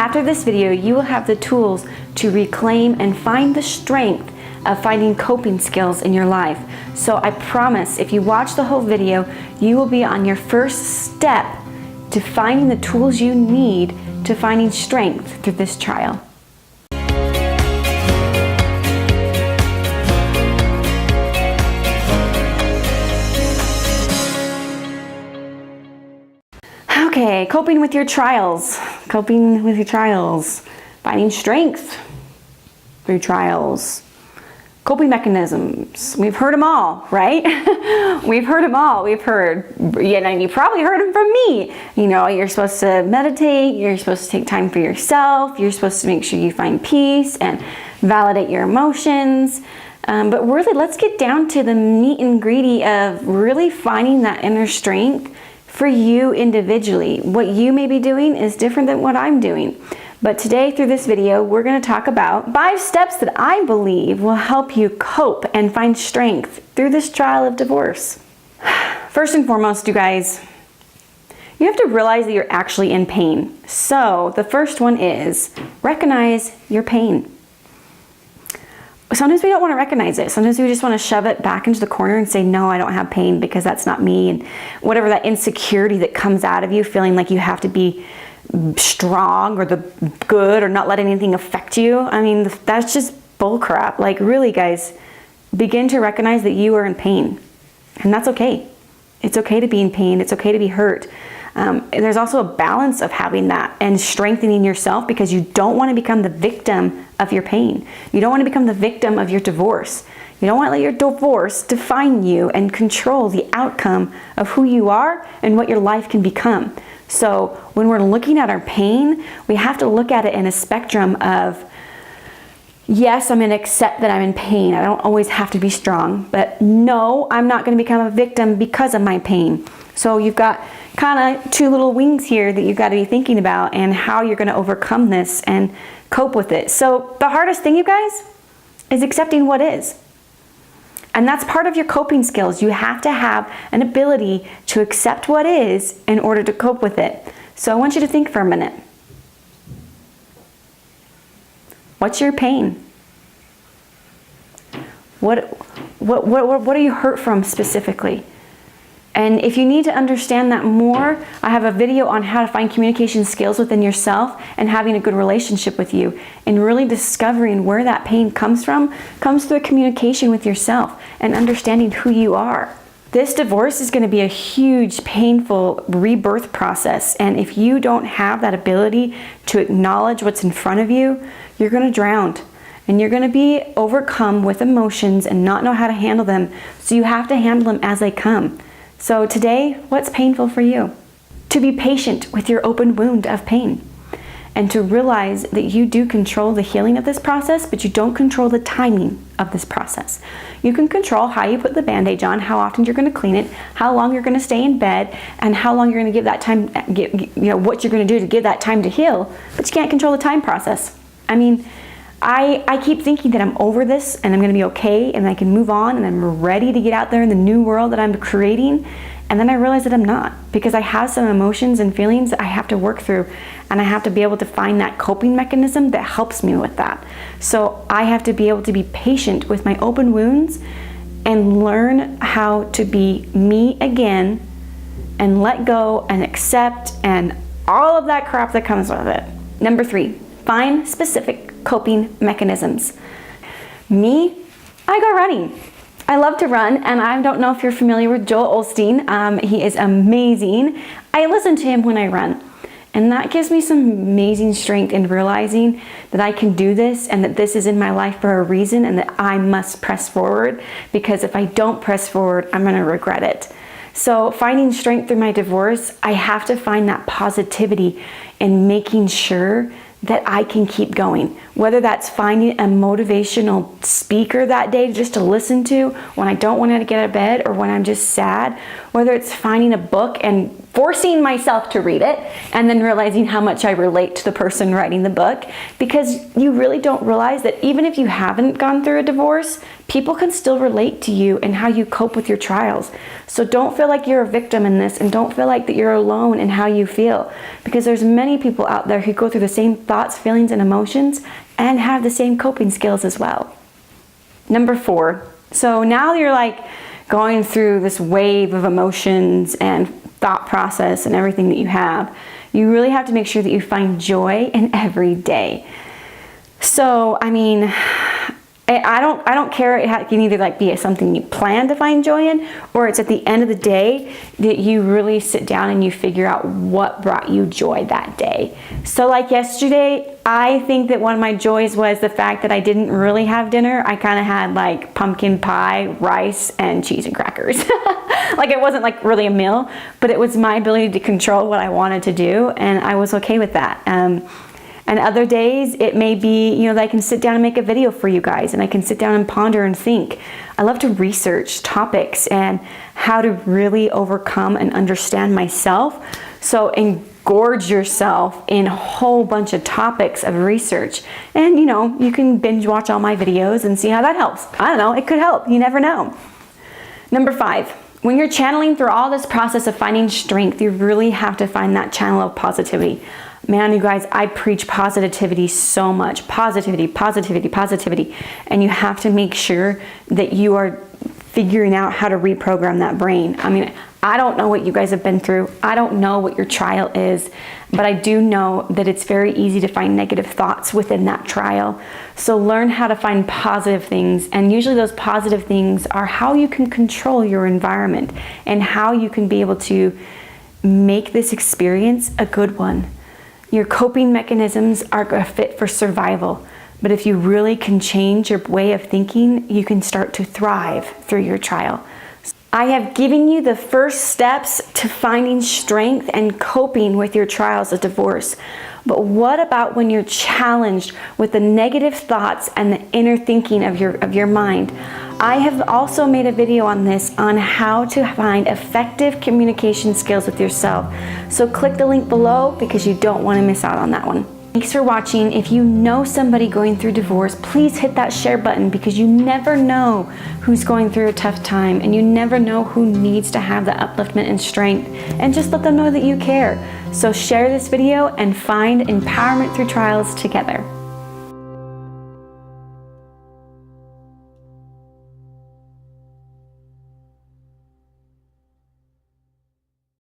After this video, you will have the tools to reclaim and find the strength of finding coping skills in your life. So I promise, if you watch the whole video, you will be on your first step to finding the tools you need to finding strength through this trial. Okay, coping with your trials. Coping with your trials. Finding strength through trials. Coping mechanisms. We've heard them all, right? We've heard them all. We've heard, and you probably heard them from me. You know, you're supposed to meditate. You're supposed to take time for yourself. You're supposed to make sure you find peace and validate your emotions. But really, let's get down to the meat and greedy of really finding that inner strength for you individually. What you may be doing is different than what I'm doing. But today, through this video, we're going to talk about 5 steps that I believe will help you cope and find strength through this trial of divorce. First and foremost, you guys, you have to realize that you're actually in pain. So the first one is recognize your pain. Sometimes we don't want to recognize it. Sometimes we just want to shove it back into the corner and say, no, I don't have pain because that's not me. And whatever that insecurity that comes out of you, feeling like you have to be strong or the good or not let anything affect you. I mean, that's just bull crap. Like, really, guys, begin to recognize that you are in pain. And that's okay. It's okay to be in pain. It's okay to be hurt. There's also a balance of having that and strengthening yourself, because you don't want to become the victim of your pain. You don't want to become the victim of your divorce. You don't want to let your divorce define you and control the outcome of who you are and what your life can become. So when we're looking at our pain, we have to look at it in a spectrum of, yes, I'm going to accept that I'm in pain. I don't always have to be strong, but no, I'm not going to become a victim because of my pain. So you've got kind of 2 little wings here that you've got to be thinking about and how you're going to overcome this and cope with it. So the hardest thing, you guys, is accepting what is. And that's part of your coping skills. You have to have an ability to accept what is in order to cope with it. So I want you to think for a minute. What's your pain? What are you hurt from specifically? And if you need to understand that more, I have a video on how to find communication skills within yourself and having a good relationship with you, and really discovering where that pain comes from, comes through communication with yourself and understanding who you are. This divorce is going to be a huge, painful rebirth process. And if you don't have that ability to acknowledge what's in front of you, you're going to drown. And you're going to be overcome with emotions and not know how to handle them. So you have to handle them as they come. So today, what's painful for you? To be patient with your open wound of pain, and to realize that you do control the healing of this process, but you don't control the timing of this process. You can control how you put the bandage on, how often you're going to clean it, how long you're going to stay in bed, and how long you're going to give that time, what you're going to do to give that time to heal, but you can't control the time process. I mean, I keep thinking that I'm over this and I'm going to be okay and I can move on and I'm ready to get out there in the new world that I'm creating. And then I realize that I'm not, because I have some emotions and feelings that I have to work through, and I have to be able to find that coping mechanism that helps me with that. So I have to be able to be patient with my open wounds and learn how to be me again and let go and accept and all of that crap that comes with it. Number 3, find specific coping mechanisms. Me, I go running. I love to run, and I don't know if you're familiar with Joel Osteen. He is amazing. I listen to him when I run, and that gives me some amazing strength in realizing that I can do this and that this is in my life for a reason and that I must press forward, because if I don't press forward, I'm going to regret it. So finding strength through my divorce, I have to find that positivity in making sure that I can keep going. Whether that's finding a motivational speaker that day just to listen to when I don't want to get out of bed or when I'm just sad. Whether it's finding a book and forcing myself to read it and then realizing how much I relate to the person writing the book, because you really don't realize that even if you haven't gone through a divorce, people can still relate to you and how you cope with your trials. So don't feel like you're a victim in this, and don't feel like that you're alone in how you feel, because there's many people out there who go through the same thoughts, feelings, and emotions and have the same coping skills as well. Number 4, so now you're like going through this wave of emotions and thought process and everything that you have, you really have to make sure that you find joy in every day. So, I mean, I don't care. It can either like be something you plan to find joy in, or it's at the end of the day that you really sit down and you figure out what brought you joy that day. So like yesterday, I think that one of my joys was the fact that I didn't really have dinner. I kind of had like pumpkin pie, rice, and cheese and crackers. Like it wasn't like really a meal, but it was my ability to control what I wanted to do, and I was okay with that. And other days it may be, you know, that I can sit down and make a video for you guys, and I can sit down and ponder and think. I love to research topics and how to really overcome and understand myself. So engorge yourself in a whole bunch of topics of research. And you know, you can binge watch all my videos and see how that helps. I don't know, it could help, you never know. Number 5, when you're channeling through all this process of finding strength, you really have to find that channel of positivity. Man, you guys, I preach positivity so much. Positivity, positivity, positivity. And you have to make sure that you are figuring out how to reprogram that brain. I mean, I don't know what you guys have been through. I don't know what your trial is, but I do know that it's very easy to find negative thoughts within that trial. So learn how to find positive things. And usually those positive things are how you can control your environment and how you can be able to make this experience a good one. Your coping mechanisms are a fit for survival, but if you really can change your way of thinking, you can start to thrive through your trial. I have given you the first steps to finding strength and coping with your trials of divorce. But what about when you're challenged with the negative thoughts and the inner thinking of your mind? I have also made a video on this, on how to find effective communication skills with yourself. So click the link below because you don't want to miss out on that one. Thanks for watching. If you know somebody going through divorce, please hit that share button, because you never know who's going through a tough time, and you never know who needs to have the upliftment and strength, and just let them know that you care. So share this video and find empowerment through trials together.